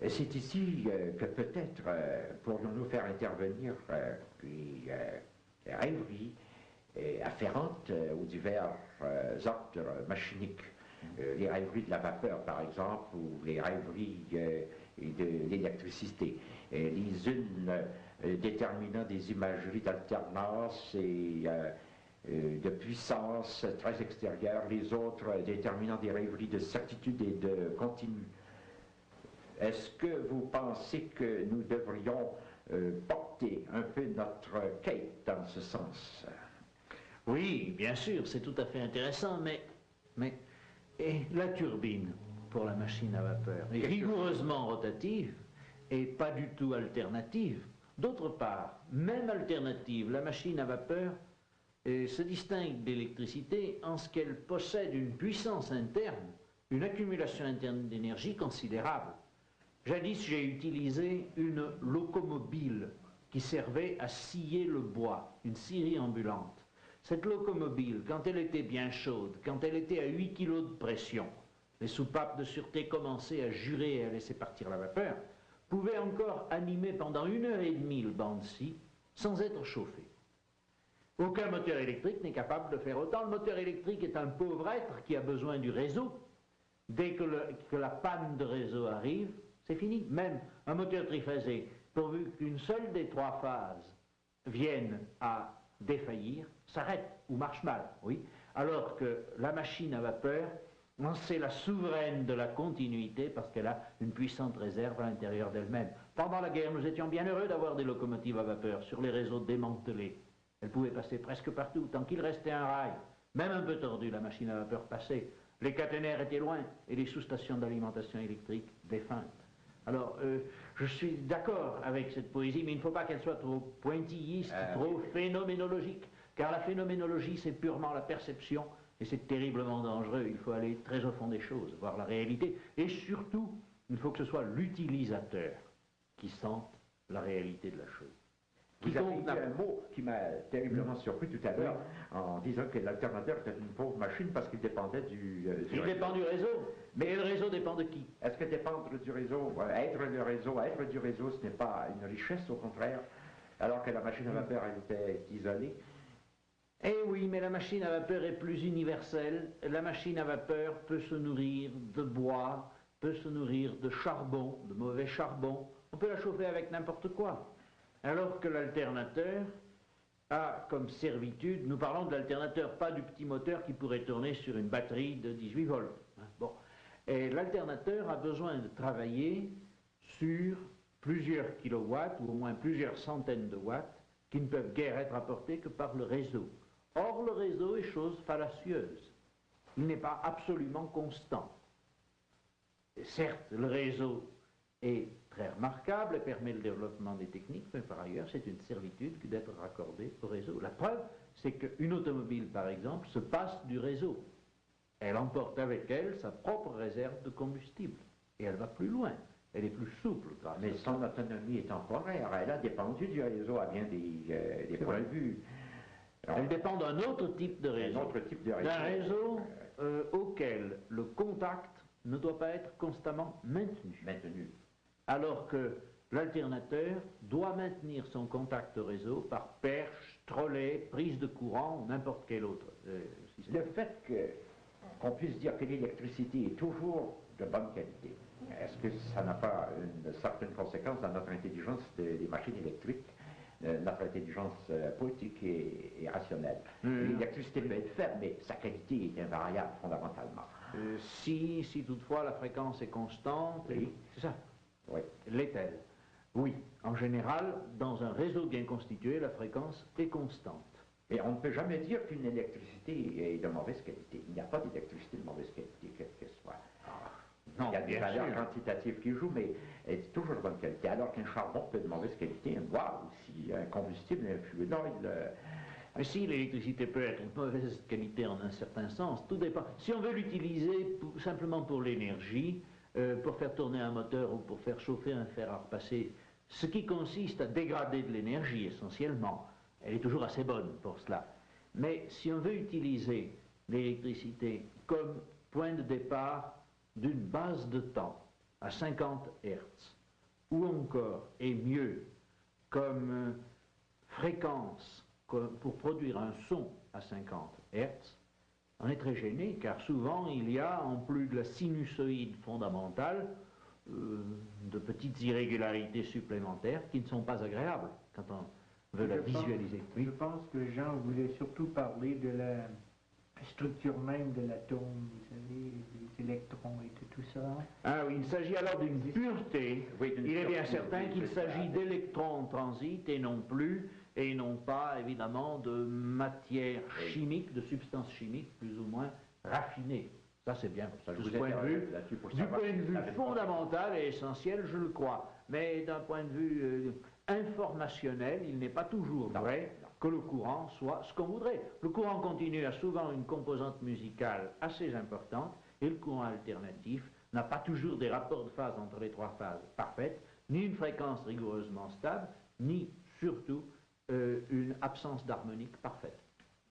C'est ici que peut-être pourrions-nous faire intervenir les rêveries afférentes aux divers ordres machiniques. Les rêveries de la vapeur, par exemple, ou les rêveries de l'électricité. Les unes déterminant des imageries d'alternance et de puissance très extérieure, les autres déterminant des rêveries de certitude et de continu. Est-ce que vous pensez que nous devrions porter un peu notre quête dans ce sens? Oui, bien sûr, c'est tout à fait intéressant, mais et la turbine pour la machine à vapeur est rigoureusement rotative et pas du tout alternative. D'autre part, même alternative, la machine à vapeur se distingue d'électricité en ce qu'elle possède une puissance interne, une accumulation interne d'énergie considérable. Jadis, j'ai utilisé une locomobile qui servait à scier le bois, une scierie ambulante. Cette locomobile, quand elle était bien chaude, quand elle était à 8 kg de pression, les soupapes de sûreté commençaient à jurer et à laisser partir la vapeur, pouvait encore animer pendant 1h30 le banc de scie sans être chauffé. Aucun moteur électrique n'est capable de faire autant. Le moteur électrique est un pauvre être qui a besoin du réseau. Dès que la panne de réseau arrive, c'est fini. Même un moteur triphasé, pourvu qu'une seule des 3 phases vienne à défaillir, s'arrête ou marche mal, oui. Alors que la machine à vapeur, c'est la souveraine de la continuité parce qu'elle a une puissante réserve à l'intérieur d'elle-même. Pendant la guerre, nous étions bien heureux d'avoir des locomotives à vapeur sur les réseaux démantelés. Elles pouvaient passer presque partout, tant qu'il restait un rail, même un peu tordu, la machine à vapeur passait. Les caténaires étaient loin et les sous-stations d'alimentation électrique défuntes. Alors, je suis d'accord avec cette poésie, mais il ne faut pas qu'elle soit trop pointilliste, trop phénoménologique, car la phénoménologie, c'est purement la perception, et c'est terriblement dangereux. Il faut aller très au fond des choses, voir la réalité, et surtout, il faut que ce soit l'utilisateur qui sente la réalité de la chose. Vous avez dit un mot qui m'a terriblement surpris tout à l'heure, en disant que l'alternateur était une pauvre machine parce qu'il dépendait du réseau. Il dépend du réseau, mais le réseau dépend de qui? Est-ce que dépendre du réseau, être le réseau, être du réseau, ce n'est pas une richesse, au contraire, alors que la machine à vapeur, elle était isolée? Eh oui, mais la machine à vapeur est plus universelle. La machine à vapeur peut se nourrir de bois, peut se nourrir de charbon, de mauvais charbon. On peut la chauffer avec n'importe quoi. Alors que l'alternateur a comme servitude, nous parlons de l'alternateur, pas du petit moteur qui pourrait tourner sur une batterie de 18 volts. Bon. Et l'alternateur a besoin de travailler sur plusieurs kilowatts, ou au moins plusieurs centaines de watts, qui ne peuvent guère être apportés que par le réseau. Or, le réseau est chose fallacieuse. Il n'est pas absolument constant. Et certes, le réseau est très remarquable et permet le développement des techniques, mais par ailleurs, c'est une servitude que d'être raccordé au réseau. La preuve, c'est qu'une automobile, par exemple, se passe du réseau. Elle emporte avec elle sa propre réserve de combustible. Et elle va plus loin. Elle est plus souple. Mais son autonomie est temporaire. Elle a dépendu du réseau à bien des points de vue. Alors, elle dépend d'un autre type de réseau. Un autre type de réseau. D'un réseau auquel le contact ne doit pas être constamment maintenu. Alors que l'alternateur doit maintenir son contact au réseau par perche, trolley, prise de courant ou n'importe quel autre système. Le fait qu'on puisse dire que l'électricité est toujours de bonne qualité, est-ce que ça n'a pas une certaine conséquence dans notre intelligence des machines électriques, notre intelligence poétique et rationnelle? L'électricité peut être faible, mais sa qualité est invariable fondamentalement. Si toutefois la fréquence est constante, oui. C'est ça. Oui. L'est-elle? Oui. En général, dans un réseau bien constitué, la fréquence est constante. Et on ne peut jamais dire qu'une électricité est de mauvaise qualité. Il n'y a pas d'électricité de mauvaise qualité, quelle qu'elle soit. Non, il y a des valeurs quantitatives qui jouent, mais elle est toujours de bonne qualité. Alors qu'un charbon peut être de mauvaise qualité, un bois aussi, un combustible, un fluide. Non, mais si l'électricité peut être de mauvaise qualité en un certain sens, tout dépend. Si on veut l'utiliser simplement pour l'énergie, pour faire tourner un moteur ou pour faire chauffer un fer à repasser, ce qui consiste à dégrader de l'énergie essentiellement, elle est toujours assez bonne pour cela. Mais si on veut utiliser l'électricité comme point de départ d'une base de temps, à 50 Hertz, ou encore, et mieux, comme fréquence pour produire un son à 50 Hertz, on est très gêné, car souvent il y a, en plus de la sinusoïde fondamentale, de petites irrégularités supplémentaires qui ne sont pas agréables quand on veut la visualiser. Je pense que Jean voulait surtout parler de la structure même de l'atome, vous savez, les électrons et tout ça. Ah oui, il s'agit alors d'une pureté. Oui, Il est bien certain qu'il c'est ça. s'agit d'électrons en transit et non pas évidemment de matière chimique, de substances chimiques plus ou moins raffinées. Ça c'est bien, Ça, je du vous point de vue, là-dessus pour du savoir point de si vue ça avait fondamental et essentiel, je le crois. Mais d'un point de vue informationnel, il n'est pas toujours vrai que le courant soit ce qu'on voudrait. Le courant continu a souvent une composante musicale assez importante et le courant alternatif n'a pas toujours des rapports de phase entre les trois phases parfaites, ni une fréquence rigoureusement stable, ni surtout une absence d'harmonique parfaite.